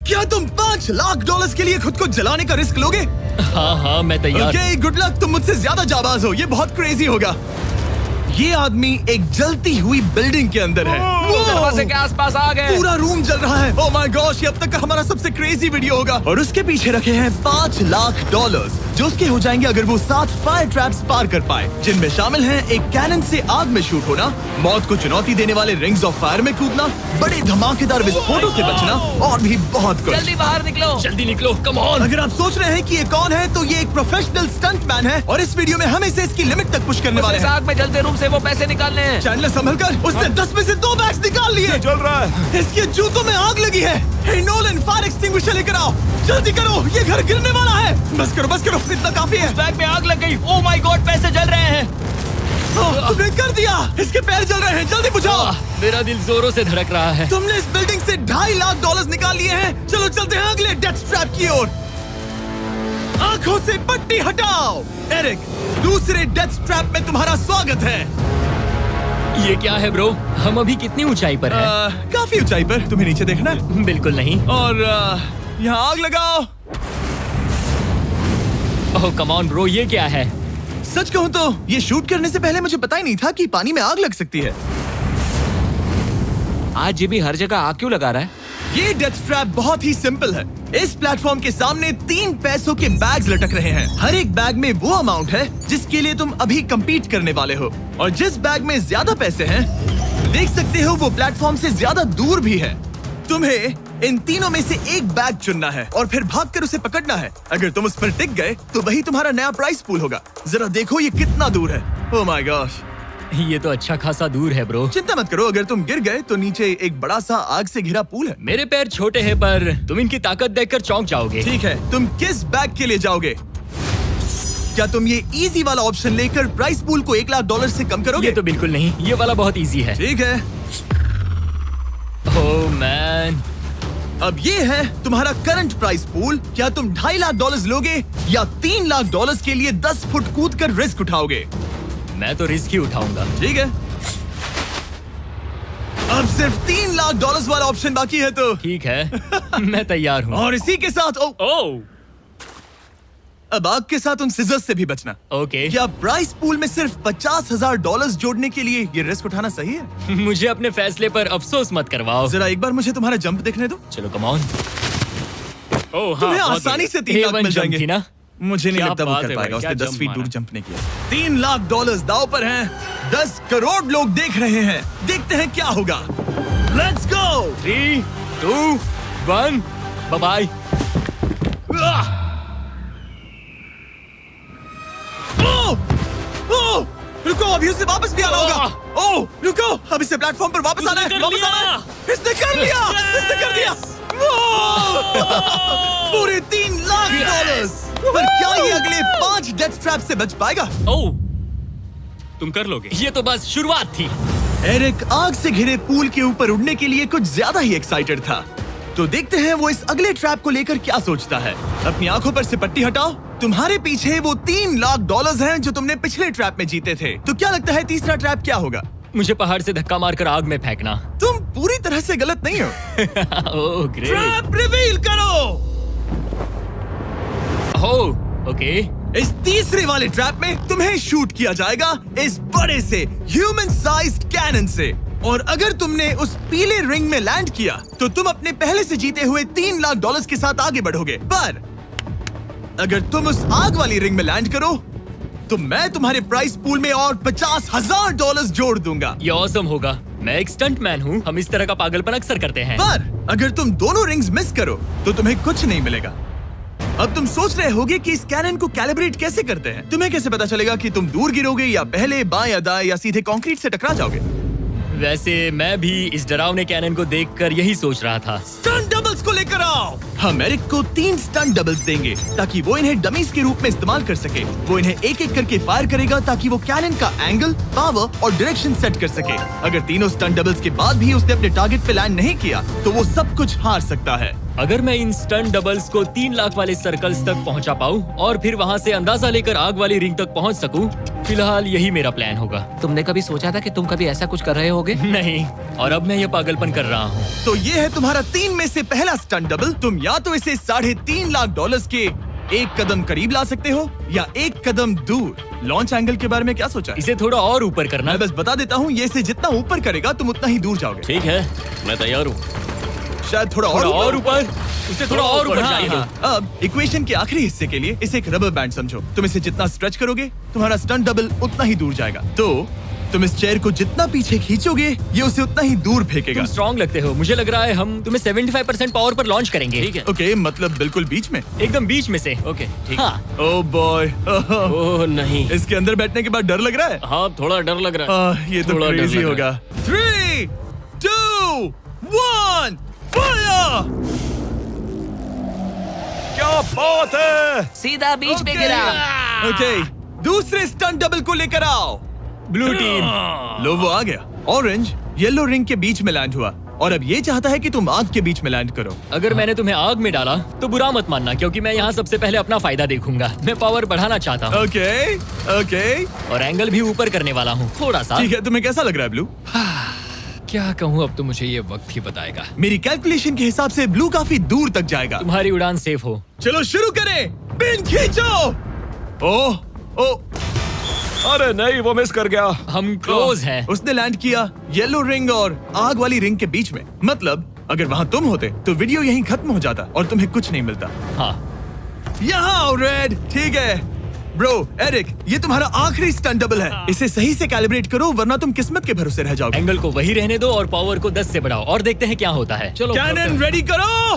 क्या तुम $5 लाख के लिए खुद को जलाने का रिस्क लोगे? हाँ मैं तैयार। Okay, good luck. तुम मुझसे ज्यादा जाबाज हो, ये बहुत क्रेजी होगा। ये आदमी एक जलती हुई बिल्डिंग के अंदर है। दरवाजे के आसपास आ गए। पूरा रूम जल रहा है। ओह माय गॉश, ये अब तक का हमारा सबसे क्रेजी वीडियो होगा। और उसके पीछे रखे हैं $5 लाख, जो उसके हो जाएंगे अगर वो 7 फायर ट्रैप्स पार कर पाए, जिनमें शामिल हैं एक कैनन से आग में शूट होना, मौत को चुनौती देने वाले रिंग्स ऑफ फायर में कूदना, बड़े धमाकेदार विस्फोटों से बचना और भी बहुत कुछ। जल्दी बाहर निकलो। जल्दी निकलो, कम ऑन। अगर आप सोच रहे हैं कि ये कौन है, तो ये एक प्रोफेशनल स्टंटमैन है और इस वीडियो में हम इसे इसकी लिमिट तक पुश करने वाले इस हैं। आग में जलते रूम से वो पैसे निकालने हैं। चैनल संभल कर, उसने 10 में से 2 बैग्स निकाल लिए। चल रहा है। इसके जूतों में आग लगी है। हे नोलन, फायर एक्सटिंग्विशर लेकर आओ, जल्दी करो, ये घर गिरने वाला है। बस करो, इतना काफी है। बैग में आग लग गई। ओह माय गॉड, पैसे जल रहे हैं। तुमने कर दिया। इसके पैर जल रहे हैं, जल्दी बुझाओ। मेरा दिल जोरों से धड़क रहा है। तुमने इस बिल्डिंग से $2.5 लाख निकाल लिए हैं। चलो चलते हैं अगले डेथ ट्रैप की ओर। आंखों से पट्टी हटाओ। एरिक, दूसरे डेथ ट्रैप में तुम्हारा स्वागत है। ये क्या है ब्रो? हम अभी कितनी ऊंचाई पर हैं? काफी ऊंचाई पर। तुम्हें नीचे देखना है? बिल्कुल नहीं। और यहाँ आग लगाओ। ओह कम ऑन ब्रो, ये क्या है? सच कहूँ तो ये शूट करने से पहले मुझे पता ही नहीं था कि पानी में आग लग सकती है। आज ये भी हर जगह आग क्यों लगा रहा है? ये डेथ ट्रैप बहुत ही सिंपल है। इस प्लेटफॉर्म के सामने 3 पैसों के बैग्स लटक रहे हैं। हर एक बैग में वो अमाउंट है जिसके लिए तुम अभी compete करने वाले हो, और जिस बैग में ज्यादा पैसे हैं, देख सकते हो वो प्लेटफॉर्म से ज्यादा दूर भी है। तुम्हें इन तीनों में से एक बैग चुनना है और फिर भागकर उसे पकड़ना है। अगर तुम उस पर टिक गए तो वही तुम्हारा नया प्राइस पूल होगा। जरा देखो ये कितना दूर है। ओह माय गॉश, ये तो अच्छा खासा दूर है ब्रो। चिंता मत करो, अगर तुम गिर गए तो नीचे एक बड़ा सा आग से घिरा पूल है। मेरे पैर छोटे हैं पर तुम इनकी ताकत देखकर चौंक जाओगे। ठीक है, तुम किस बैग के लिए जाओगे? क्या तुम ये इजी वाला ऑप्शन लेकर प्राइस पूल को $1 लाख से कम करोगे? ये तो बिल्कुल नहीं, ये वाला बहुत इजी है। ठीक है, ओह मैन। अब ये है तुम्हारा करंट प्राइस पूल। क्या तुम $2.5 लाख लोगे या $3 लाख के लिए 10 फुट कूद कर रिस्क उठाओगे? मैं तो रिस्क ही उठाऊंगा। ठीक है, अब सिर्फ $3 लाख वाला ऑप्शन बाकी है तो ठीक है मैं तैयार हूँ। और इसी के साथ ओह अब आग के साथ उन सिजर्स से भी बचना। ओके। क्या प्राइस पूल में सिर्फ $50,000 जोड़ने के लिए ये रिस्क उठाना सही है? मुझे अपने फैसले पर अफसोस मत करवाओ। जरा एक बार मुझे तुम्हारा जंप देखने दो। चलो कम ऑन। ओह हाँ, तुम्हें बहुत आसानी बढ़िया। से 3 लाख A1 मिल जंप जाएंगे थी ना? मुझे नहीं क्या लगता वो बात कर है पाएगा। भाई, उसने क्या 10 फीट जंप दूर मारा। जंप नहीं किया। $3 लाख दाव पर हैं। 10 करोड़ लोग देख रहे हैं। देखते हैं क्या होगा। Let's go. 3, 2, 1, bye bye. रुको, अभी उसे वापस भी आना होगा। ओह रुको, अब इसे प्लेटफॉर्म पर वापस आना है। कर वापस लिया। आना है। इसने कर लिया। इसने कर दिया। पूरे $3 लाख। पर क्या ये अगले 5 डेथ ट्रैप से बच पाएगा? ओह तुम कर लोगे। ये तो बस शुरुआत थी। एरिक आग से घिरे पूल के ऊपर उड़ने के लिए कुछ ज्यादा ही एक्साइटेड था। तो देखते हैं वो इस अगले ट्रैप को लेकर क्या सोचता है। अपनी आंखों पर से पट्टी हटाओ। तुम्हारे पीछे वो $3 लाख हैं जो तुमने पिछले ट्रैप में जीते थे। तो क्या लगता है तीसरा ट्रैप क्या होगा? मुझे पहाड़ से धक्का मारकर आग में फेंकना। तुम पूरी तरह से गलत नहीं हो। Oh great. ट्रैप रिवील करो। Oh okay. इस तीसरे वाले ट्रैप में तुम्हें शूट किया जाएगा इस बड़े से ह्यूमन साइज्ड कैनन से, और अगर तुमने उस पीले रिंग में लैंड किया तो तुम अपने पहले से जीते हुए $3 लाख के साथ आगे बढ़ोगे। पर अगर तुम उस आग वाली रिंग में लैंड करो तो मैं तुम्हारे प्राइस पूल में और $50,000 जोड़ दूंगा। ये ऑसम होगा। मैं एक स्टंट मैन हूँ, हम इस तरह का पागलपन अक्सर करते हैं। पर अगर तुम दोनों रिंग्स मिस करो तो तुम्हें कुछ नहीं मिलेगा। अब तुम सोच रहे होगे कि इस कैनन को कैलिब्रेट कैसे करते हैं। तुम्हें कैसे पता चलेगा कि तुम दूर गिरोगे या पहले बाएं या दाएं या सीधे कंक्रीट से टकरा जाओगे? वैसे मैं भी इस डरावने कैनन को देखकर यही सोच रहा था। स्टंट डबल्स को लेकर आओ। हम एरिक को 3 स्टंट डबल्स देंगे ताकि वो इन्हें डमीज के रूप में इस्तेमाल कर सके। वो इन्हें एक एक करके फायर करेगा ताकि वो कैनन का एंगल, पावर और डायरेक्शन सेट कर सके। अगर तीनों स्टंट डबल्स के बाद भी उसने अपने टारगेट पे लैंड नहीं किया तो वो सब कुछ हार सकता है। अगर मैं इन स्टंट डबल्स को 3 लाख वाले सर्कल्स तक पहुंचा पाऊं और फिर वहां से अंदाजा लेकर आग वाली रिंग तक पहुंच सकूं, फिलहाल यही मेरा प्लान होगा। तुमने कभी सोचा था कि तुम कभी ऐसा कुछ कर रहे होगे? नहीं, और अब मैं ये पागलपन कर रहा हूँ। तो ये है तुम्हारा 3 में से पहला स्टंट डबल। तुम या तो इसे $3.5 लाख के एक कदम करीब ला सकते हो या एक कदम दूर। लॉन्च एंगल के बारे में क्या सोचा है? इसे थोड़ा और ऊपर करना। मैं बस बता देता हूँ, ये इसे जितना ऊपर करेगा तुम उतना ही दूर जाओगे। ठीक है, मैं तैयार हूँ। शायद थोड़ा और ऊपर, उसे थोड़ा और ऊपर हाँ, जाने दो। हाँ। अब इक्वेशन के आखिरी हिस्से के लिए इसे एक रबर बैंड समझो। तुम इसे जितना स्ट्रेच करोगे तुम्हारा स्टंट डबल उतना ही दूर जाएगा। तो तुम इस चेयर को जितना पीछे खींचोगे ये उसे उतना ही दूर फेंकेगा। तुम स्ट्रॉन्ग लगते हो। मुझे लग रहा है हम तुम्हें 75% पावर पर लॉन्च करेंगे। ठीक है, ओके, मतलब बिल्कुल बीच में। एकदम बीच में से। ओके, ठीक। हाँ, ओह बॉय, ओह नहीं। इसके अंदर बैठने के बाद डर लग रहा है। हाँ, थोड़ा डर लग रहा है। ये तो थोड़ा डर क्रेजी लग रहा होगा। 3, 2, 1, फायर! क्या बात है! सीधा बीच में गिरा। ओके, दूसरे स्टंट डबल को लेकर आओ। Blue team. लो वो आ गया। ऑरेंज येलो रिंग के बीच में लैंड हुआ और अब ये चाहता है कि तुम आग के बीच में लैंड करो। अगर मैंने तुम्हें आग में डाला तो बुरा मत मानना, क्योंकि मैं यहाँ सबसे पहले अपना फायदा देखूंगा। मैं पावर बढ़ाना चाहता हूँ ओके, ओके, और एंगल भी ऊपर करने वाला हूँ थोड़ा सा। ठीक है। तुम्हें कैसा लग रहा है ब्लू? क्या कहूँ, अब तो मुझे ये वक्त ही बताएगा। मेरी कैलकुलेशन के हिसाब से ब्लू काफी दूर तक जाएगा। तुम्हारी उड़ान सेफ हो। चलो शुरू करें। पिन खींचो। ओह, ओह, अरे नहीं, वो मिस कर गया। हम क्लोज हैं। उसने लैंड किया येलो रिंग और आग वाली रिंग के बीच में। मतलब अगर वहाँ तुम होते तो वीडियो यहीं खत्म हो जाता और तुम्हें कुछ नहीं मिलता। हाँ, यहाँ आओ रेड। ठीक है ब्रो। एरिक, ये तुम्हारा आखिरी स्टंट डबल है। इसे सही से कैलिब्रेट करो वरना तुम किस्मत के भरोसे रह जाओगे। एंगल को वही रहने दो और पावर को 10 से बढ़ाओ और देखते हैं क्या होता है। चलो, कैनन रेडी करो।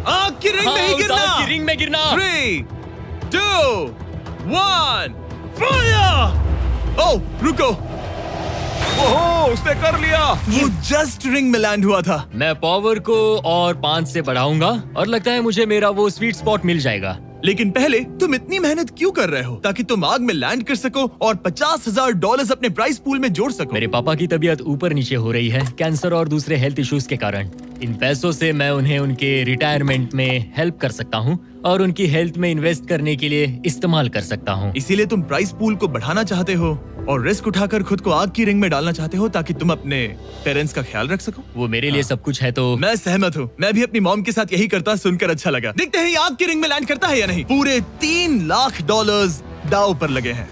आग की रिंग में ही उस गिरना। आग की रिंग में गिरना। 3, 2, 1, फायर! ओह, रुको। ओहो, उसने कर लिया। वो जस्ट रिंग में लैंड हुआ था। मैं पावर को और 5 से बढ़ाऊंगा और लगता है मुझे मेरा वो स्वीट स्पॉट मिल जाएगा। लेकिन पहले तुम इतनी मेहनत क्यों कर रहे हो? ताकि तुम आग में लैंड कर सको और $50,000 अपने प्राइस पूल में जोड़ सको। मेरे पापा की तबीयत ऊपर नीचे हो रही है, कैंसर और दूसरे हेल्थ इश्यूज के कारण। इन पैसों से मैं उन्हें उनके रिटायरमेंट में हेल्प कर सकता हूँ और उनकी हेल्थ में इन्वेस्ट करने के लिए इस्तेमाल कर सकता हूँ। इसीलिए तुम प्राइस पूल को बढ़ाना चाहते हो और रिस्क उठाकर खुद को आग की रिंग में डालना चाहते हो ताकि तुम अपने पेरेंट्स का ख्याल रख सको। वो मेरे लिए सब कुछ है तो मैं सहमत हूँ। मैं भी अपनी मॉम के साथ यही करता, सुनकर अच्छा लगा। देखते हैं ये आग की रिंग में लैंड करता है या नहीं। पूरे $3 लाख दांव पर लगे हैं।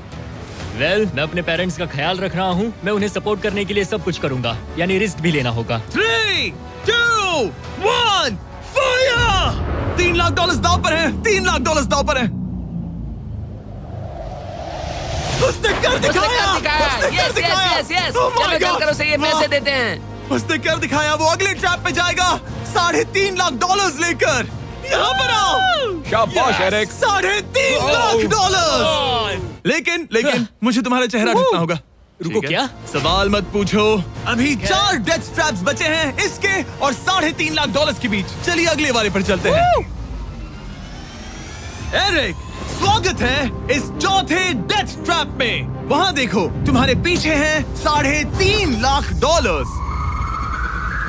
मैं अपने पेरेंट्स का ख्याल रख रहा हूँ। मैं उन्हें सपोर्ट करने के लिए सब कुछ करूंगा, यानी रिस्क भी लेना होगा। 3, 2, 1, फायर! $3 लाख दांव पर है। $3 लाख दांव पर है। उसने कर दिखाया। उसने कर दिखाया। Oh my God! चलो उसे ये पैसे देते हैं। उसने कर दिखाया। वो अगले ट्रैप पे जाएगा $3.5 लाख लेकर। यहाँ पर आओ। शाबाश एरिक। $3.5 लाख। लेकिन मुझे तुम्हारा चेहरा ढूंढना होगा। रुको, ठीक है? क्या? सवाल मत पूछो। अभी 4 डेथ ट्रैप्स बचे हैं, इसके और $3.5 लाख के बीच। चलिए अगले वाले पर चलते हैं। एरिक, स्वागत है इस चौथे डेथ ट्रैप में। वहाँ देखो, तुम्हारे पीछे हैं $3.5 लाख,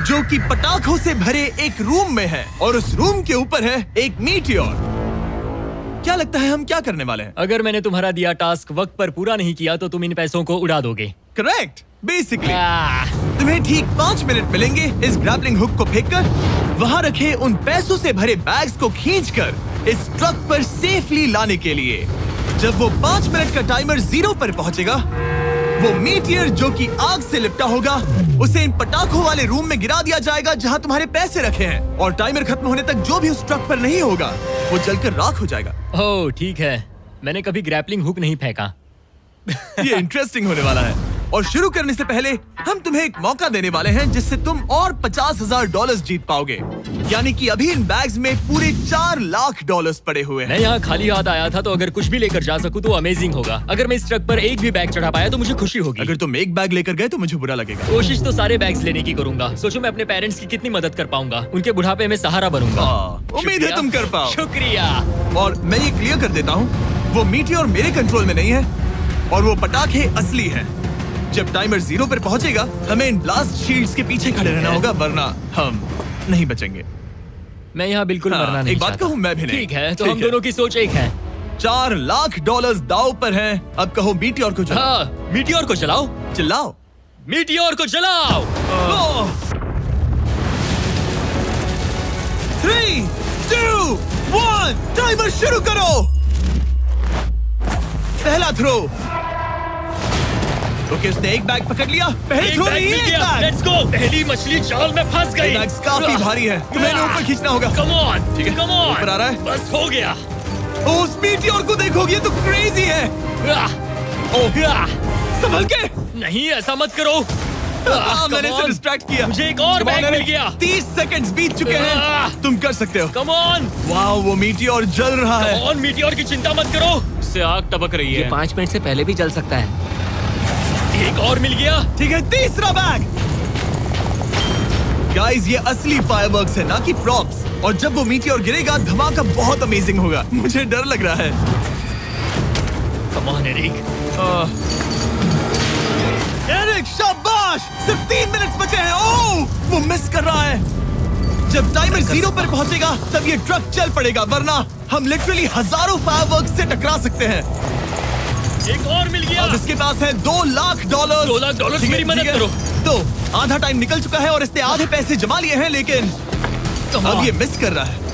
जो कि पटाखों से भरे एक रूम में है और उस रूम के ऊपर है एक मीटियोर। क्या लगता है हम क्या करने वाले हैं? अगर मैंने तुम्हारा दिया टास्क वक्त पर पूरा नहीं किया तो तुम इन पैसों को उड़ा दोगे। करेक्ट। बेसिकली आह, तुम्हें ठीक 5 मिनट मिलेंगे इस ग्रैपलिंग हुक को फेंककर वहाँ रखे उन पैसों से भरे बैग्स को खींचकर इस ट्रक पर सेफली लाने के लिए। जब वो 5 मिनट का टाइमर 0 पर पहुंचेगा, वो मीटियर जो कि आग से लिपटा होगा उसे इन पटाखों वाले रूम में गिरा दिया जाएगा जहां तुम्हारे पैसे रखे हैं। और टाइमर खत्म होने तक जो भी उस ट्रक पर नहीं होगा वो जलकर राख हो जाएगा। ओह ठीक है, मैंने कभी ग्रैपलिंग हुक नहीं फेंका। ये इंटरेस्टिंग होने वाला है। और शुरू करने से पहले हम तुम्हें एक मौका देने वाले हैं जिससे तुम और $50,000 जीत पाओगे। यानी कि अभी इन बैग्स में पूरे $4 लाख पड़े हुए हैं। मैं यहाँ खाली हाथ आया था, तो अगर कुछ भी लेकर जा सकूं तो अमेजिंग होगा। अगर मैं इस ट्रक पर एक भी बैग चढ़ा पाया तो मुझे खुशी होगी। अगर तुम एक बैग लेकर गए तो मुझे बुरा लगेगा। कोशिश तो सारे बैग्स लेने की करूंगा। सोचो मैं अपने पेरेंट्स की कितनी मदद कर पाऊंगा। उनके बुढ़ापे में सहारा बनूंगा। उम्मीद है शुक्रिया। तुम कर पाओ। शुक्रिया। और मैं ये क्लियर कर देता हूँ, वो मीटियोर मेरे कंट्रोल में नहीं है और वो पटाखे असली हैं। जब टाइमर 0 पर पहुंचेगा हमें इन ब्लास्ट शील्ड्स के पीछे खड़े रहना होगा, वरना हम नहीं बचेंगे। मैं यहाँ बिल्कुल हाँ, मरना नहीं एक बात चाहता। कहूँ, मैं भी नहीं। ठीक है, तो ठीक हम है। दोनों की सोच एक है। $4 लाख दाव पर हैं। अब कहो मीटियोर को चलाओ। हाँ, मीटियोर को चलाओ। चिल्लाओ। मीटियोर को चलाओ। 3, 2, 1 टाइमर शुरू करो। पहला थ्रो। ओके, उसने एक बैग पकड़ लिया। पहले थ्रो में एक बैग। Let's go. पहली मछली जाल में फंस गई। बैग्स काफी भारी है, तुम्हें इन्हें ऊपर खींचना होगा। कम ऑन, ठीक है, कम ऑन। ऊपर आ रहा है। बस हो गया। ओ, उस मीटियोर को देखोगे, ये तो क्रेजी है। संभल के। नहीं, ऐसा मत करो। मैंने इसे डिस्ट्रैक्ट किया। मुझे एक और बैग मिल गया। 30 सेकंड्स बीत चुके हैं। तुम कर सकते हो। Come on. वाओ, वो मीटियोर जल रहा है। कम ऑन, मीटियोर की चिंता मत करो। उससे आग टपक रही ये है। 5 मिनट से पहले भी जल सकता है। एक और मिल गया। ठीक है, तीसरा बैग। गाइस, ये असली फायरवर्क्स है, ना कि प्रॉप्स। और जब वो मीटियोर गिरेगा, धमाका बहुत अमेजिंग होगा। मुझे डर लग रहा है। Come on Eric. एरिक, शाबाश! सिर्फ 3 मिनट्स बचे हैं। ओह, वो मिस कर रहा है। जब टाइमर 0 पर पहुंचेगा, तब ये ट्रक चल पड़ेगा, वरना हम लिटरली हजारों फायरवर्क्स से टकरा सकते हैं। एक और मिल गया। अब इसके पास है $2 लाख। $2 लाख, मेरी मदद करो। तो आधा टाइम निकल चुका है और इसने आधे पैसे जमा लिए हैं, लेकिन अब ये मिस कर रहा है।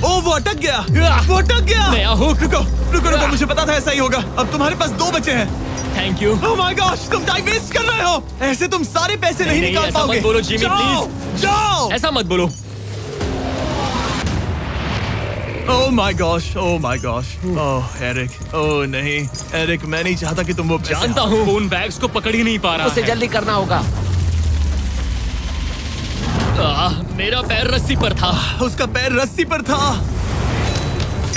ओह, वो अटक गया। वो अटक गया। नया हुक। रुको, मुझे पता था ऐसा ही होगा। अब तुम्हारे पास 2 बचे हैं। Thank you. Oh my gosh, तुम टाइम वेस्ट कर रहे हो। ऐसे तुम सारे पैसे नहीं निकाल ऐसा पाओगे। मत बोलो जिमी, जाओ, प्लीज। जाओ। ऐसा मत बोलो। Oh my gosh, oh my gosh. Oh Eric, oh नहीं एरिक, मैं नहीं चाहता कि तुम वो पैसे जानता हूँ, उन बैग्स को पकड़ ही नहीं पा रहा उसे है। जल्दी करना होगा। मेरा पैर रस्सी पर था। उसका पैर रस्सी पर था।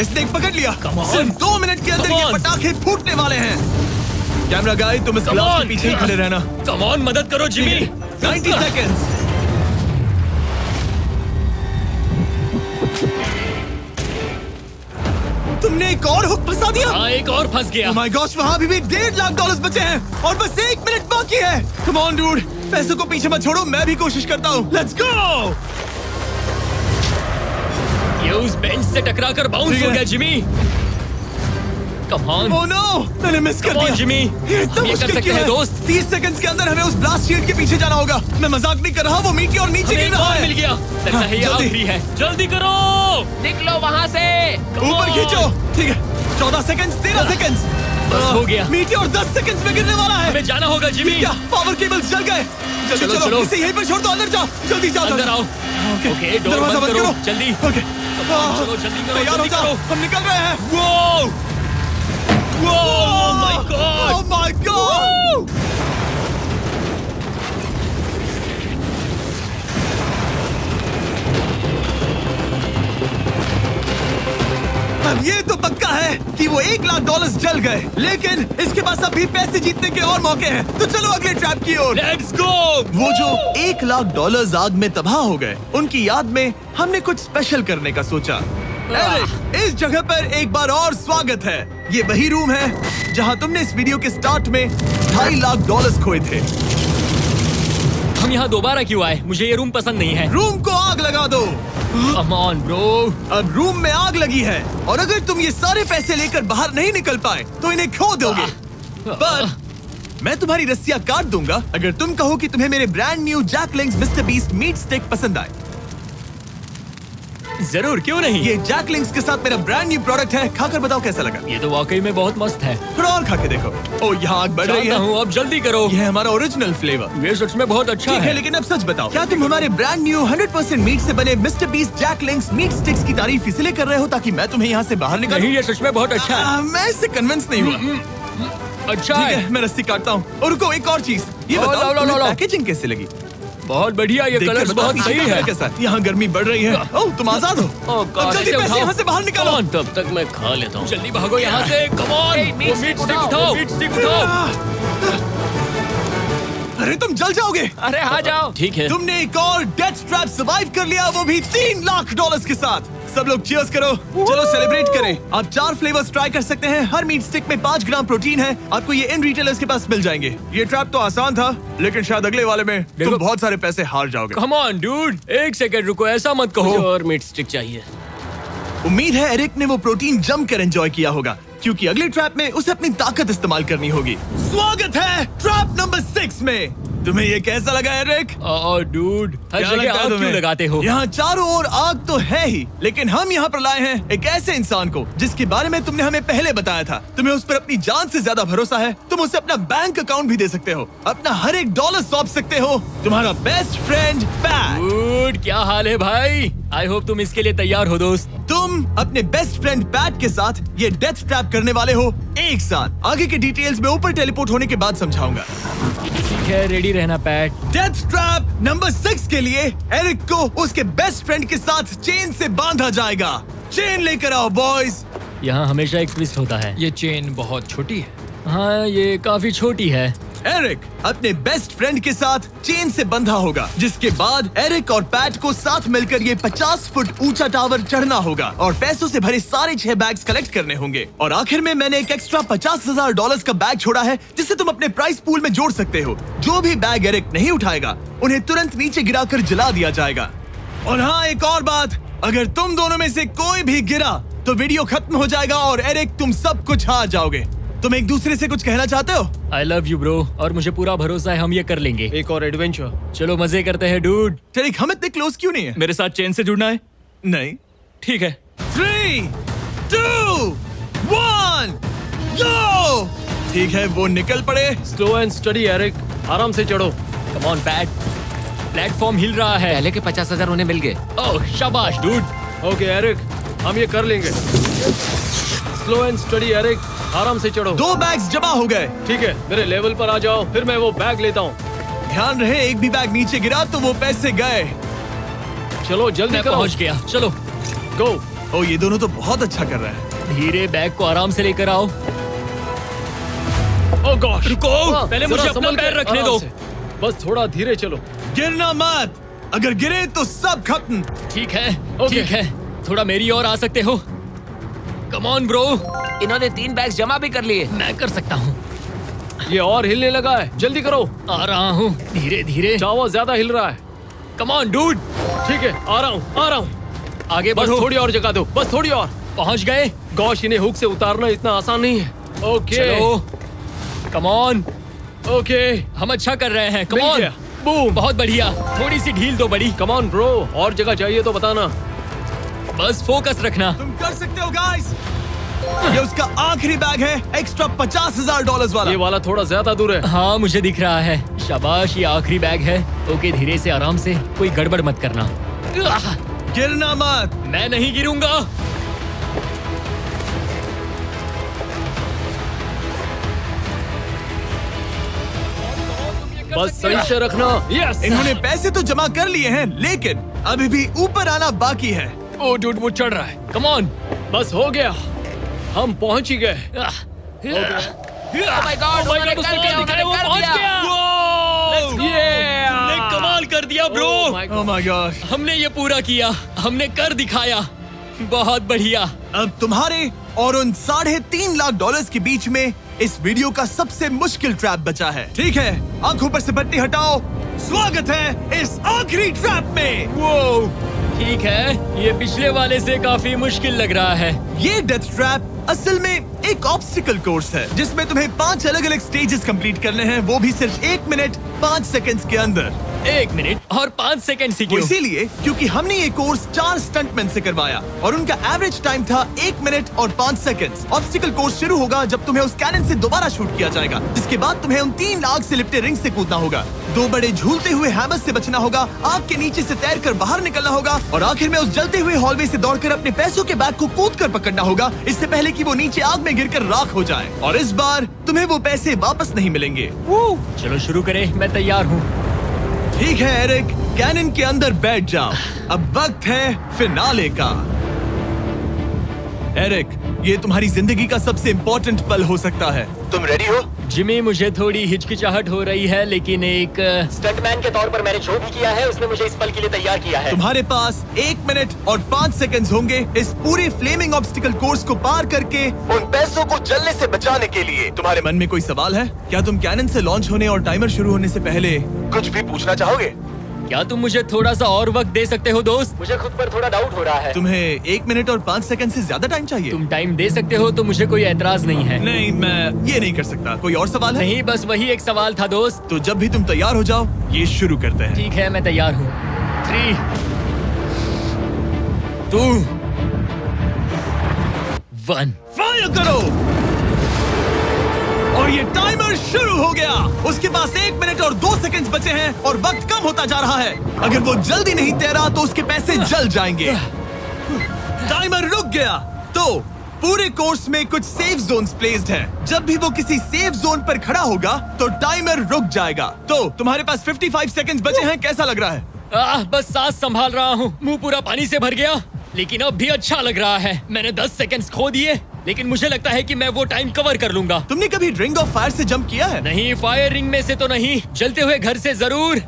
इसने एक पकड़ लिया। Come on. सिर्फ 2 मिनट के अंदर Come ये on. पटाखे फूटने वाले हैं। कैमरा गाय, तुम इस Come ग्लास on. के पीछे ही खड़े रहना। कम ऑन, मदद करो जिमी। 90 सेकेंड्स। तुमने एक और हुक फंसा दिया। हाँ, एक और फंस गया। Oh my gosh, वहाँ अभी भी $1.5 लाख बचे हैं और बस 1 मिनट बाकी है। Come on, dude, पैसों को पीछे मत छोड़ो, मैं भी कोशिश करता हूँ। Let's go! ये उस बेंच से टकरा कर बाउंस ठीक हो है। गया Jimmy. Come on. Oh no, मैंने मिस कर Come on, दिया। जिमी। ये इतना हम ये कर मुश्किल सकते क्यों हैं, है? दोस्त। 30 सेकंड्स के अंदर हमें उस ब्लास्ट शील्ड के पीछे जाना होगा। मैं मजाक नहीं कर रहा, वो मीटियोर नीचे हमें गिर एक रहा और है। मिल गया। लगता है ये जल्दी। आखिरी है। जल्दी करो। निकलो वहाँ से। Come ऊपर on. खींचो। ठीक है, 14 सेकंड्स, 13 सेकंड्स। बस हो गया। मीटियोर 10 सेकंड्स में गिरने वाला है। हमें जाना होगा जिमी। क्या पावर केबल्स जल गए? जल्दी चलो, चलो, चलो। इसे यहीं पर छोड़ दो, अंदर जाओ। जल्दी जाओ, अंदर जल्दी। आओ। ओके, ओके, डोर दरवाजा बंद बंद करो, करो। जल्दी। ओके, चलो, जल्दी करो, तैयार हो जल्दी जाओ, करो। हम निकल रहे हैं। Whoa! Oh my God! Oh my God! अब ये तो पक्का है कि वो $1 लाख जल गए, लेकिन इसके पास अभी पैसे जीतने के और मौके हैं। तो चलो अगले ट्रैप की ओर। Let's go! वो जो $1 लाख आग में तबाह हो गए, उनकी याद में हमने कुछ स्पेशल करने का सोचा। एरिक, इस जगह पर एक बार और स्वागत है। ये वही रूम है जहां तुमने इस वीडियो के स्टार्ट में $2.5 लाख खोए थे। हम यहाँ दोबारा क्यों आए? मुझे ये रूम पसंद नहीं है। रूम को आग लगा दो। Come on, bro. अब रूम में आग लगी है और अगर तुम ये सारे पैसे लेकर बाहर नहीं निकल पाए तो इन्हें खो दोगे। पर मैं तुम्हारी रस्सियां काट दूंगा अगर तुम कहो कि तुम्हें मेरे brand new Jack Links mister Beast meat stick पसंद आए। जरूर, क्यों नहीं? ये जैकलिंग्स के साथ मेरा ब्रांड न्यू प्रोडक्ट है, खाकर बताओ कैसा लगा। ये तो वाकई में बहुत मस्त है। थोड़ा और खा के देखो। ओ, यहाँ आग बढ़ रही जानता है। हूँ, अब जल्दी करो। ये है हमारा ओरिजिनल फ्लेवर। ये सच में बहुत अच्छा ठीक है, है। लेकिन अब सच बताओ, क्या तुम हमारे ब्रांड न्यू 100% मीट से बने मिस्टर बीस्ट जैकलिंग्स मीट स्टिक्स की तारीफ इसलिए कर रहे हो ताकि मैं तुम्हें यहाँ से बाहर निकालूं? नहीं, ये सच में बहुत अच्छा है। मैं इससे कन्विंस नहीं हुआ। अच्छा ठीक है। है, मैं रस्सी काटता हूँ। और रुको, एक और चीज, ये लो, बताओ लो, लो, तुम्हें लो। पैकेजिंग कैसे लगी? बहुत बढ़िया, ये देखकर कलर्स बताओ बहुत पीछे सही का है। कैसा? यहाँ गर्मी बढ़ रही है। ओह, तुम आजाद हो। अब जल्दी पैसे यहाँ से बाहर निकालो। तब तक मैं खा लेता हूँ। जल्दी भागो यहाँ से। कम ऑन, मीट वो स्टिक मीट स्टिक उठाओ, उठाओ। वो मीट स्टिक उठाओ। अरे तुम जल जाओगे। अरे आ जाओ। ठीक है। तुमने एक और डेथ ट्रैप सर्वाइव कर लिया, वो भी $3 लाख के साथ। सब लोग चीयर्स करो। चलो सेलिब्रेट करें। आप 4 फ्लेवर्स ट्राई कर सकते हैं। हर मीट स्टिक में 5 ग्राम प्रोटीन है। आपको ये इन रिटेलर्स के पास मिल जाएंगे। ये ट्रैप तो आसान था, लेकिन शायद अगले वाले में तुम देखो। बहुत सारे पैसे हार जाओगे। कम ऑन डूड, एक सेकंड रुको, ऐसा मत कहो। और मीट स्टिक चाहिए। उम्मीद है एरिक ने वो प्रोटीन जमकर एंजॉय किया होगा, क्योंकि अगले ट्रैप में उसे अपनी ताकत इस्तेमाल करनी होगी। स्वागत है ट्रैप नंबर 6 में। तुम्हें ये कैसा लगा एरिक? डूड, हर क्या जगह लगता है आग क्यों तुम्हें? लगाते हो? यहाँ चारों ओर आग तो है ही, लेकिन हम यहाँ पर लाए हैं एक ऐसे इंसान को जिसके बारे में तुमने हमें पहले बताया था। तुम्हें उस पर अपनी जान से ज्यादा भरोसा है। तुम उसे अपना बैंक अकाउंट भी दे सकते हो, अपना हर एक डॉलर सौंप सकते हो। तुम्हारा बेस्ट फ्रेंड पैट। डूड, क्या हाल है भाई? आई होप तुम इसके लिए तैयार हो दोस्त। तुम अपने बेस्ट फ्रेंड पैट के साथ ये डेथ ट्रैप करने वाले हो एक साथ। आगे के डिटेल्स में ऊपर टेलीपोर्ट होने के बाद समझाऊंगा। ठीक है, रेडी रहना पैट। डेथ ट्रैप नंबर 6 के लिए एरिक को उसके बेस्ट फ्रेंड के साथ चेन से बांधा जाएगा। चेन लेकर आओ बॉयज। यहाँ हमेशा एक ट्विस्ट होता है। ये चेन बहुत छोटी है। हाँ, ये काफी छोटी है। एरिक अपने बेस्ट फ्रेंड के साथ चेन से बंधा होगा, जिसके बाद एरिक और पैट को साथ मिलकर ये 50 फुट ऊंचा टावर चढ़ना होगा और पैसों से भरे सारे 6 बैग्स कलेक्ट करने होंगे। और आखिर में मैंने एक एक्स्ट्रा $50,000 का बैग छोड़ा है, जिसे तुम अपने प्राइस पूल में जोड़ सकते हो। जो भी बैग एरिक नहीं उठाएगा, उन्हें तुरंत नीचे गिराकर जला दिया जाएगा। और हाँ, एक और बात, अगर तुम दोनों में से कोई भी गिरा तो वीडियो खत्म हो जाएगा और एरिक तुम सब कुछ हार जाओगे। तुम एक दूसरे से कुछ कहना चाहते हो? आई लव यू ब्रो, और मुझे पूरा भरोसा है हम ये कर लेंगे। एक और एडवेंचर। चलो मजे करते हैं डूड। एरिक, हम इतने क्लोज क्यों नहीं है? मेरे साथ चेन से जुड़ना है? नहीं। ठीक है। 3, 2, 1, गो! ठीक है, वो निकल पड़े। स्लो एंड स्टडी एरिक, आराम से चढ़ो। कम ऑन पैट, प्लेटफॉर्म हिल रहा है। पहले के 50,000 उन्हें मिल गए। ओह शाबाश डूड। ओके एरिक, हम ये कर लेंगे। स्लो एंड स्टडी एरिक, आराम से चढ़ो। 2 बैग्स जमा हो गए। ठीक है, मेरे लेवल पर आ जाओ, फिर मैं वो बैग लेता हूँ। ध्यान रहे, एक भी बैग नीचे गिरा तो वो पैसे गए। चलो जल्दी मैं करो। पहुंच गया, चलो। गो। ओ, ये दोनों तो बहुत अच्छा कर रहे हैं। धीरे बैग को आराम से लेकर आओ। ओह गॉश, रुको, पहले मुझे अपना पैर रखने दो। बस थोड़ा धीरे चलो। गिरना मत, अगर गिरे तो सब खत्म। ठीक है, ओके। ठीक है। थोड़ा मेरी ओर आ सकते हो? Come on bro. इन्होंने 3 बैग्स जमा भी कर लिए। मैं कर सकता हूँ। ये और हिलने लगा है, जल्दी करो। आ रहा हूँ, धीरे धीरे। चावा ज्यादा हिल रहा है। Come on dude. ठीक है, आ रहा हूँ, आ रहा हूँ। आगे बस बढ़ो। थोड़ी और जगह दो, बस थोड़ी और। पहुंच गए। गॉश, इन्हें हुक से उतारना इतना आसान नहीं है। ओके चलो, कम ऑन। ओके, हम अच्छा कर रहे हैं। कम मिल ऑन। गया। बूम। बहुत बढ़िया। थोड़ी सी ढील दो बड़ी। कम ऑन ब्रो, और जगह चाहिए तो बताना। बस फोकस रखना। तुम कर सकते हो गाइस। ये उसका आखिरी बैग है, एक्स्ट्रा $50,000 वाला। ये वाला थोड़ा ज्यादा दूर है। हाँ, मुझे दिख रहा है। शाबाश, ये आखिरी बैग है। ओके, धीरे से, आराम से, कोई गड़बड़ मत करना। आह, गिरना मत। मैं नहीं गिरूंगा। बस सही से रखना। यस। इन्होंने पैसे तो जमा कर लिए हैं, लेकिन अभी भी ऊपर आना बाकी है। ओ डूड, वो चढ़ रहा है। Come on. बस हो गया, हम पहुंच ही गए। Oh my God, उन्होंने कर दिया, दिखाया, वो उन्होंने पहुंच कर दिया। गया। Yeah! हमने कमाल कर दिया bro. Oh my oh my God. हमने ये पूरा किया, हमने कर दिखाया। बहुत बढ़िया। अब तुम्हारे और उन $3.5 लाख के बीच में इस वीडियो का सबसे मुश्किल ट्रैप बचा है। ठीक है, आंखों पर से पट्टी हटाओ। स्वागत है इस आखिरी ट्रैप में। वो ठीक है, ये पिछले वाले से काफी मुश्किल लग रहा है। ये डेथ ट्रैप असल में एक ऑब्स्टिकल कोर्स है, जिसमें तुम्हें 5 अलग-अलग स्टेजेस कंप्लीट करने हैं, वो भी सिर्फ 1 मिनट 5 सेकंड्स के अंदर। 1 मिनट और 5 सेकंड से वो क्यों? इसीलिए क्योंकि हमने ये कोर्स 4 स्टंटमैन से करवाया और उनका एवरेज टाइम था 1 मिनट और 5 सेकंड्स। ऑब्स्टिकल कोर्स शुरू होगा जब तुम्हें उस कैनन से दोबारा शूट किया जाएगा, जिसके बाद तुम्हें उन 3 आग से लिपटे रिंग से कूदना होगा, 2 बड़े झूलते हुए हैमर से बचना होगा, आग के नीचे से तैरकर बाहर निकलना होगा और आखिर में उस जलते हुए हॉलवे से दौड़कर अपने पैसों के बैग को कूदकर पकड़ना होगा, इससे पहले कि वो नीचे आग में गिरकर राख हो जाए। और इस बार तुम्हें वो पैसे वापस नहीं मिलेंगे। चलो शुरू करें, मैं तैयार हूँ। ठीक है एरिक, कैनन के अंदर बैठ जाओ। अब वक्त है फिनाले का। एरिक, ये तुम्हारी जिंदगी का सबसे इम्पोर्टेंट पल हो सकता है। तुम रेडी हो? जिमी, मुझे थोड़ी हिचकिचाहट हो रही है, लेकिन एक स्टंटमैन के तौर पर मैंने जो भी किया है उसने मुझे इस पल के लिए तैयार किया है। तुम्हारे पास 1 मिनट और 5 सेकंड्स होंगे इस पूरे फ्लेमिंग ऑब्स्टिकल कोर्स को पार करके उन पैसों को जलने से बचाने के लिए। तुम्हारे मन में कोई सवाल है? क्या तुम कैनन से लॉन्च होने और टाइमर शुरू होने से पहले कुछ भी पूछना चाहोगे? क्या तुम मुझे थोड़ा सा और वक्त दे सकते हो दोस्त? मुझे खुद पर थोड़ा डाउट हो रहा है। तुम्हें 1 मिनट और 5 सेकंड से ज्यादा टाइम चाहिए? तुम टाइम दे सकते हो तो मुझे कोई एतराज नहीं है। नहीं, मैं ये नहीं कर सकता। कोई और सवाल है? नहीं, बस वही एक सवाल था दोस्त। तो जब भी तुम तैयार हो जाओ, ये शुरू करते हैं। ठीक है, मैं तैयार हूँ। 3, 2, 1। फायर करो। और ये टाइमर शुरू हो गया। उसके पास 1 मिनट और 2 सेकंड बचे हैं और वक्त कम होता जा रहा है। अगर वो जल्दी नहीं तैरा तो उसके पैसे जल जाएंगे। टाइमर रुक गया। तो पूरे कोर्स में कुछ सेफ जोन्स प्लेस्ड हैं। जब भी वो किसी सेफ जोन पर खड़ा होगा तो टाइमर रुक जाएगा। तो तुम्हारे पास 55 सेकंड बचे हैं। कैसा लग रहा है? बस सांस संभाल रहा हूँ। मुंह पूरा पानी से भर गया, लेकिन अब भी अच्छा लग रहा है। मैंने 10 सेकंड्स खो दिए, लेकिन मुझे लगता है कि मैं वो टाइम कवर कर लूंगा। तुमने कभी रिंग ऑफ फायर से जंप किया है? नहीं, फायर रिंग में से तो नहीं, जलते हुए घर से जरूर।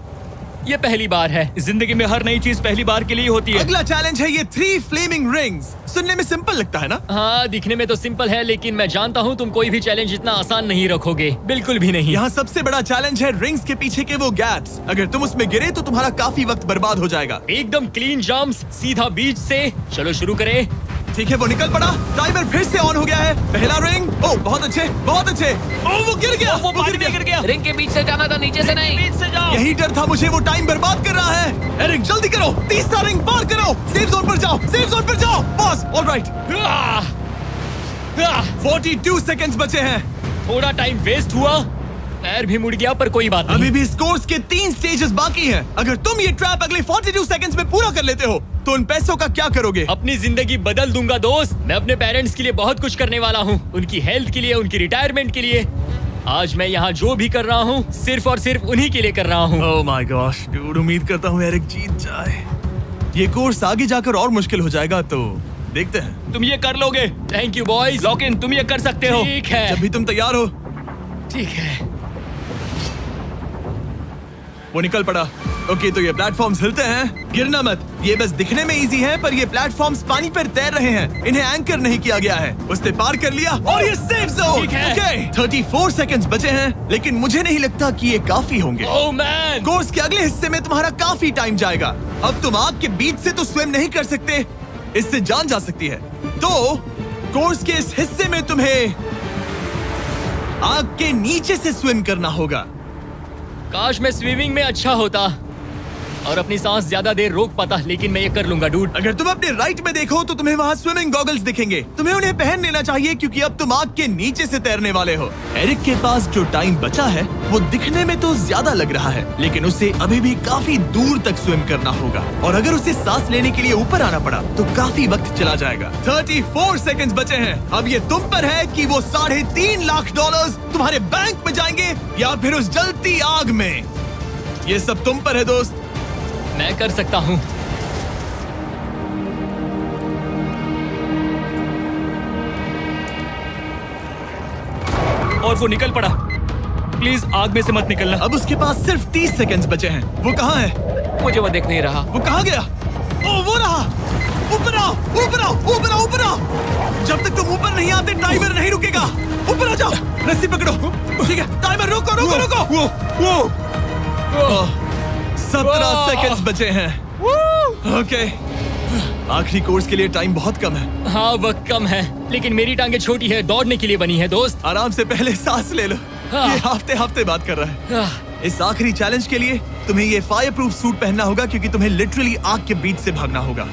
ये पहली बार है। जिंदगी में हर नई चीज पहली बार के लिए होती है। अगला चैलेंज है ये 3 फ्लेमिंग रिंग्स। सुनने में सिंपल लगता है ना? हाँ, दिखने में तो सिंपल है, लेकिन मैं जानता हूँ तुम कोई भी चैलेंज इतना आसान नहीं रखोगे। बिल्कुल भी नहीं। यहाँ सबसे बड़ा चैलेंज है रिंग्स के पीछे के वो गैप्स। अगर तुम उसमें गिरे तो तुम्हारा काफी वक्त बर्बाद हो जाएगा। एकदम क्लीन जंप्स, सीधा बीच से। चलो शुरू करें। ठीक है, वो निकल पड़ा। टाइमर फिर से ऑन हो गया है। पहला रिंग। ओह, बहुत अच्छे, बहुत अच्छे। ओह, वो गिर गया। वो पानी में गिर गया। रिंग के बीच से जाना था, नीचे से नहीं। बीच से जाओ। यही डर था मुझे, वो टाइम बर्बाद कर रहा है। एरिक जल्दी करो, तीसरा रिंग पार करो। सेफ जोन पर जाओ, सेफ जोन पर जाओ। Boss, alright. 42 सेकंड्स बचे हैं। थोड़ा टाइम वेस्ट हुआ, पैर भी मुड़ गया, पर कोई बात नहीं। अभी भी इस कोर्स के 3 स्टेजेस बाकी हैं। अगर तुम ये ट्रैप अगले 42 सेकंड्स में पूरा कर लेते हो तो उन पैसों का क्या करोगे? अपनी जिंदगी बदल दूंगा दोस्त। मैं अपने पेरेंट्स के लिए बहुत कुछ करने वाला हूँ, उनकी हेल्थ के लिए, उनकी रिटायरमेंट के लिए। आज मैं यहाँ जो भी कर रहा हूँ सिर्फ और सिर्फ उन्हीं के लिए कर रहा हूँ। ओह माय गॉश डूड, उम्मीद करता हूँ एरिक जीत जाए। ये कोर्स आगे जाकर और मुश्किल हो जाएगा, तो देखते हैं। तुम ये कर लोगे। Thank you boys. Lock in, तुम ये कर सकते हो। ठीक है, जब भी तुम तैयार हो। ठीक है। वो निकल पड़ा। ओके, तो ये प्लेटफॉर्म्स हिलते हैं। गिरना मत। ये बस दिखने में इजी है, पर ये प्लेटफॉर्म्स पानी पर तैर रहे हैं। इन्हें एंकर नहीं किया गया है। उसने पार कर लिया और ये सेफ जोन। ठीक है। ओके, 34 सेकंड्स बचे हैं, लेकिन मुझे नहीं लगता कि ये काफी होंगे। ओह मैन, कोर्स के अगले हिस्से में तुम्हारा काफी टाइम जाएगा। अब तुम आग के बीच से तो स्विम नहीं कर सकते, इससे जान जा सकती है। तो कोर्स के इस हिस्से में तुम्हें आग के नीचे से स्विम करना होगा। काश मैं स्विमिंग में अच्छा होता और अपनी सांस ज्यादा देर रोक पाता, लेकिन मैं ये कर लूंगा डूड। अगर तुम अपने राइट में देखो तो तुम्हें वहाँ स्विमिंग गॉगल्स दिखेंगे। तुम्हें उन्हें पहन लेना चाहिए, क्योंकि अब तुम आग के नीचे से तैरने वाले हो। एरिक के पास जो टाइम बचा है वो दिखने में तो ज्यादा लग रहा है, लेकिन उसे अभी भी काफी दूर तक स्विम करना होगा। और अगर उसे सांस लेने के लिए ऊपर आना पड़ा तो काफी वक्त चला जाएगा। 34 सेकंड्स बचे हैं। अब ये तुम पर है कि वो $3.5 लाख तुम्हारे बैंक में जाएंगे या फिर उस जलती आग में। ये सब तुम पर है दोस्त। मैं कर सकता हूँ। और वो निकल पड़ा। प्लीज आग में से मत निकलना। अब उसके पास सिर्फ 30 सेकंड्स बचे हैं। वो कहाँ है? मुझे वो दिख नहीं रहा। वो कहाँ गया? ओ, वो रहा। ऊपर आओ, ऊपर आओ, ऊपर आओ, ऊपर आओ। जब तक तुम ऊपर नहीं आते टाइमर नहीं रुकेगा। ऊपर आ जाओ, रस्सी पकड़ो। ठीक है, टाइमर रुको, रुको, रुको। 17 सेकंड्स बचे हैं। ओके, आखिरी कोर्स के लिए टाइम बहुत कम है। हाँ, वक्त कम है, लेकिन मेरी टांगे छोटी है, दौड़ने के लिए बनी है दोस्त। आराम से पहले सांस ले लो। ये हफ्ते हफ्ते बात कर रहा है। इस आखिरी चैलेंज के लिए तुम्हें ये फायर प्रूफ सूट पहनना होगा, क्योंकि तुम्हें लिटरली आग के बीच से भागना होगा।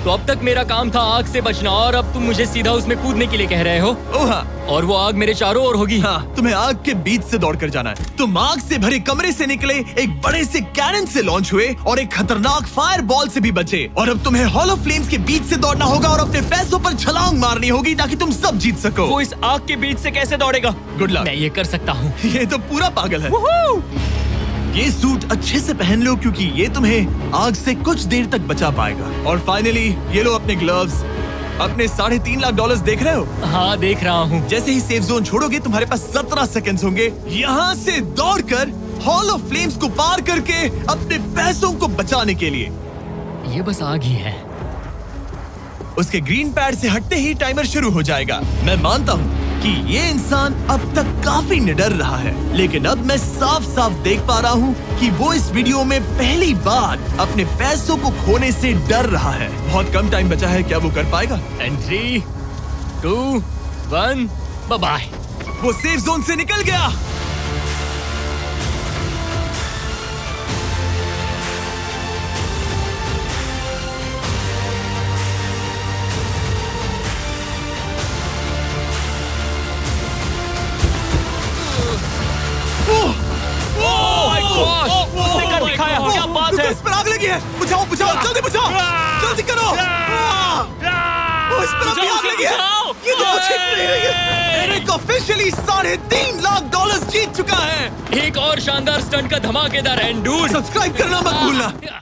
तो अब तक मेरा काम था आग से बचना, और अब तुम मुझे सीधा उसमें कूदने के लिए कह रहे हो। ओह हाँ, और वो आग मेरे चारों ओर होगी। हाँ, तुम्हें आग के बीच से दौड़ कर जाना है। तुम आग से भरे कमरे से निकले, एक बड़े से कैनन से लॉन्च हुए और एक खतरनाक फायर बॉल से भी बचे। और अब तुम्हें हॉलो फ्लेम्स के बीच से दौड़ना होगा और अपने पैसों पर छलांग मारनी होगी ताकि तुम सब जीत सको। वो इस आग के बीच से कैसे दौड़ेगा? Good luck. मैं ये कर सकता हूँ। ये तो पूरा पागल है। ये सूट अच्छे से पहन लो, क्योंकि ये तुम्हें आग से कुछ देर तक बचा पाएगा। और फाइनली ये लो अपने ग्लव्स। अपने $3.5 लाख देख रहे हो? हाँ, देख रहा हूँ। जैसे ही सेफ जोन छोड़ोगे तुम्हारे पास 17 सेकंड्स होंगे यहाँ से दौड़कर हॉल ऑफ फ्लेम्स को पार करके अपने पैसों को बचाने के लिए। ये बस आग ही है। उसके ग्रीन पैड से हटते ही टाइमर शुरू हो जाएगा। मैं मानता हूँ कि ये इंसान अब तक काफी निडर रहा है, लेकिन अब मैं साफ साफ देख पा रहा हूँ कि वो इस वीडियो में पहली बार अपने पैसों को खोने से डर रहा है। बहुत कम टाइम बचा है, क्या वो कर पाएगा? And 3, 2, 1, bye. वो सेफ जोन से निकल गया। उसने कर दिखाया, क्या बात है? इस पर आग लगी है। बुझाओ बुझाओ, जल्दी बुझाओ, जल्दी करो। इस पर अभी आग लगी है। ये तो कुछ हिट नहीं रही है। एरिक ऑफिशियली $3.5 लाख जीत चुका है। एक और शानदार स्टंट का धमाकेदार एंड डूड। सब्सक्राइब करना मत भूलना।